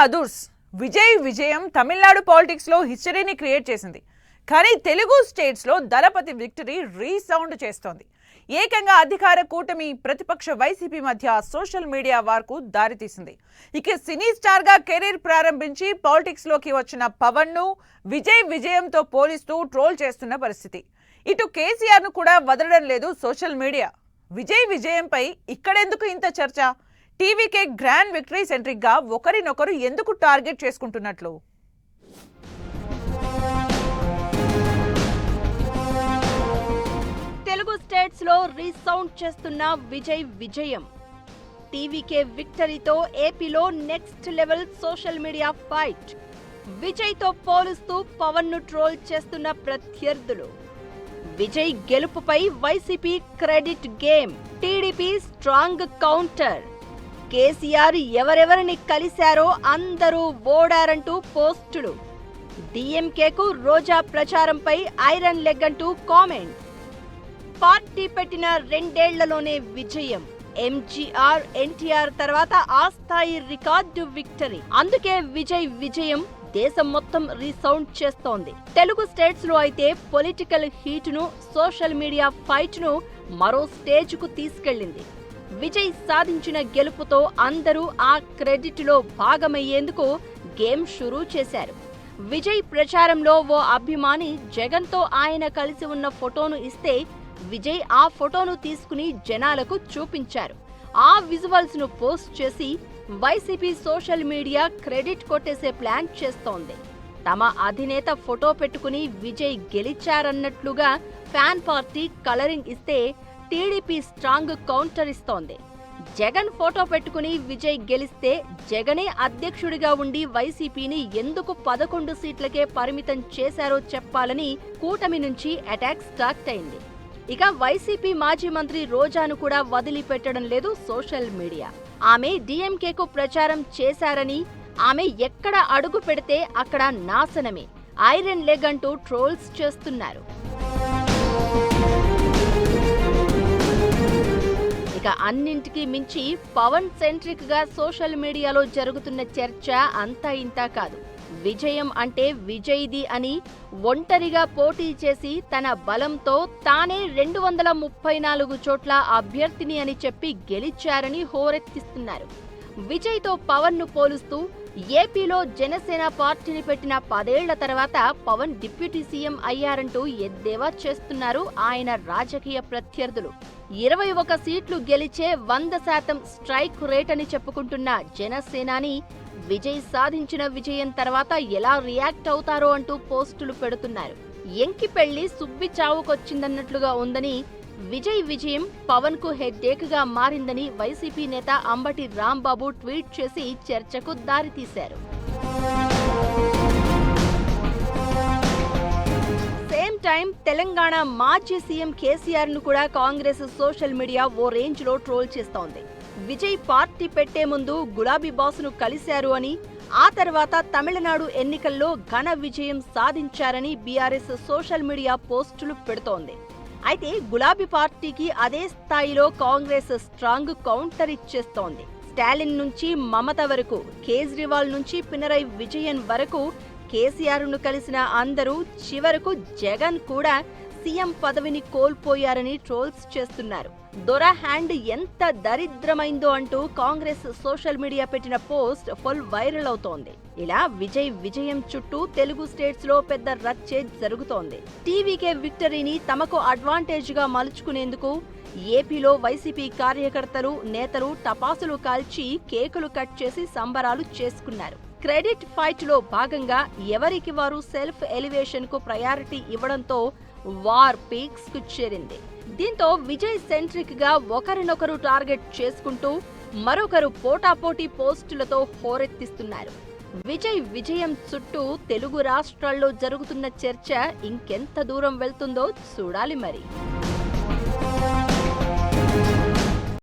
అదుర్స్ విజయ్ విజయం తమిళనాడు పాలిటిక్స్ లో హిస్టరీని క్రియేట్ చేసింది. కానీ తెలుగు స్టేట్స్ లో దళపతి విక్టరీ రీసౌండ్ చేస్తోంది. ఏకంగా అధికార కూటమి ప్రతిపక్ష వైసీపీ మధ్య సోషల్ మీడియా వార్కు దారితీసింది. ఇక సినీ స్టార్ గా కెరీర్ ప్రారంభించి పాలిటిక్స్ లోకి వచ్చిన పవన్ ను విజయ్ విజయంతో పోలిస్తూ ట్రోల్ చేస్తున్న పరిస్థితి. ఇటు కేసీఆర్ ను కూడా వదలడం లేదు సోషల్ మీడియా. విజయ్ విజయంపై ఇక్కడెందుకు ఇంత చర్చ? టీవీకే గ్రాండ్ విక్టరీ సెంట్రిక్ గా ఒకరినొకరు ఎందుకు టార్గెట్ చేసుకుంటున్నట్లు? తెలుగు స్టేట్స్ లో రీసౌండ్ చేస్తున్న విజయ్ విజయం. టీవీకే విక్టరీతో ఏపీలో next level social media fight. Vijay తో పోలుస్తూ పవన్ ను ట్రోల్ చేస్తున్న ప్రత్యర్థులు. విజయ్ గెలుపుపై YCP credit game, TDP strong counter. KCR ఎవరెవరిని కలిశారో అందరూ ఓడారంటూ పోస్టులు. డీఎంకేకు రోజా ప్రచారంపై ఐరన్ లెగ్ అంటూ కామెంట్స్. పార్టీ పెట్టిన 2 ఏళ్లలోనే విజయం. ఎంజీఆర్ ఎన్టీఆర్ తర్వాత ఆ స్థాయి రికార్డు విక్టరీ. అందుకే విజయ్ విజయం దేశం మొత్తం రీసౌండ్ చేస్తోంది. తెలుగు స్టేట్స్ లో అయితే పొలిటికల్ హీట్ ను, సోషల్ మీడియా ఫైట్ ను మరో స్టేజ్ కు తీసుకెళ్లింది. విజయ్ సాధించిన గెలుపుతో అందరూ ఆ క్రెడిట్ లో భాగమయ్యేందుకు గేమ్ షురూ చేశారు. విజయ్ ప్రచారంలో ఓ అభిమాని జగన్ తో ఆయన కలిసి ఉన్న ఫోటోను ఇస్తే విజయ్ ఆ ఫోటోను తీసుకుని జనాలకు చూపించారు. ఆ విజువల్స్ ను పోస్ట్ చేసి వైసీపీ సోషల్ మీడియా క్రెడిట్ కొట్టేసే ప్లాన్ చేస్తోంది. తమ అధినేత ఫోటో పెట్టుకుని విజయ్ గెలిచారన్నట్లుగా ఫ్యాన్ పార్టీ కలరింగ్ ఇస్తే టీడీపీ స్ట్రాంగ్ కౌంటర్ ఇస్తోంది. జగన్ ఫోటో పెట్టుకుని విజయ్ గెలిస్తే జగనే అధ్యక్షుడిగా ఉండి వైసీపీని ఎందుకు 11 సీట్లకే పరిమితం చేశారో చెప్పాలని కూటమి నుంచి అటాక్ స్టార్ట్ అయింది. ఇక వైసీపీ మాజీ మంత్రి రోజాను కూడా వదిలిపెట్టడం లేదు సోషల్ మీడియా. ఆమె డీఎంకేకు ప్రచారం చేశారని, ఆమె ఎక్కడ అడుగు పెడితే అక్కడ నాశనమే, ఐరన్ లెగ్ అంటూ ట్రోల్స్ చేస్తున్నారు. ఇక అన్నింటికీ మించి పవన్ సెంట్రిక్ గా సోషల్ మీడియాలో జరుగుతున్న చర్చ అంతా ఇంతా కాదు. విజయం అంటే విజయ్ది అని, ఒంటరిగా పోటీ చేసి తన బలంతో తానే 234 చోట్ల అభ్యర్థిని అని చెప్పి గెలిచారని హోరెత్తిస్తున్నారు. విజయ్ తో పవన్ ను పోలుస్తూ ఏపీలో జనసేన పార్టీని పెట్టిన 10 ఏళ్ల తర్వాత పవన్ డిప్యూటీ సీఎం అయ్యారంటూ ఎద్దేవా చేస్తున్నారు ఆయన రాజకీయ ప్రత్యర్థులు. 21 సీట్లు గెలిచే 100% స్ట్రైక్ రేట్ అని చెప్పుకుంటున్న జనసేనాని విజయ్ సాధించిన విజయం తర్వాత ఎలా రియాక్ట్ అవుతారో అంటూ పోస్టులు పెడుతున్నారు. ఎంకి పెళ్లి సుబ్బి చావుకొచ్చిందన్నట్లుగా ఉందని, విజయ్ విజయం పవన్ కు హెడ్ఏక్ గా మారిందని వైసీపీ నేత అంబటి రాంబాబు ట్వీట్ చేసి చర్చకు దారితీశారు. సేమ్ టైం తెలంగాణ మాజీ సీఎం కేసీఆర్ ను కూడా కాంగ్రెస్ సోషల్ మీడియా ఓ రేంజ్ లో ట్రోల్ చేస్తోంది. విజయ్ పార్టీ పెట్టే ముందు గులాబీ బాసును కలిశారు అని, ఆ తర్వాత తమిళనాడు ఎన్నికల్లో ఘన విజయం సాధించారని బీఆర్ఎస్ సోషల్ మీడియా పోస్టులు పెడుతోంది. అయితే గులాబీ పార్టీకి అదే స్థాయిలో కాంగ్రెస్ స్ట్రాంగ్ కౌంటర్ ఇచ్చేస్తోంది. స్టాలిన్ నుంచి మమత వరకు, కేజ్రీవాల్ నుంచి పినరై విజయన్ వరకు కేసీఆర్ ను కలిసిన అందరూ చివరకు జగన్ కూడా సీఎం పదవిని కోల్పోయారని ట్రోల్స్ చేస్తున్నారు. దొర హ్యాండ్ ఎంత దరిద్రమైందో అంటూ కాంగ్రెస్ సోషల్ మీడియా పెట్టిన పోస్ట్ ఫుల్ వైరల్ అవుతోంది. ఇలా విజయ్ విజయం చుట్టూ తెలుగు స్టేట్స్ లో పెద్ద రచ్చే జరుగుతోంది. టీవీకే విక్టరీని తమకు అడ్వాంటేజ్ గా మలుచుకునేందుకు ఏపీలో వైసీపీ కార్యకర్తలు, నేతలు టపాసులు కాల్చి కేకులు కట్ చేసి సంబరాలు చేసుకున్నారు. క్రెడిట్ ఫైట్ లో భాగంగా ఎవరికి వారు సెల్ఫ్ ఎలివేషన్ కు ప్రయారిటీ ఇవ్వడంతో వార్ పీక్స్ కు చేరింది. దీంతో విజయ్ సెంట్రిక్ గా ఒకరినొకరు టార్గెట్ చేసుకుంటూ మరొకరు పోటాపోటీ పోస్టులతో హోరెత్తిస్తున్నారు. విజయ్ విజయం చుట్టూ తెలుగు రాష్ట్రాల్లో జరుగుతున్న చర్చ ఇంకెంత దూరం వెళ్తుందో చూడాలి మరి.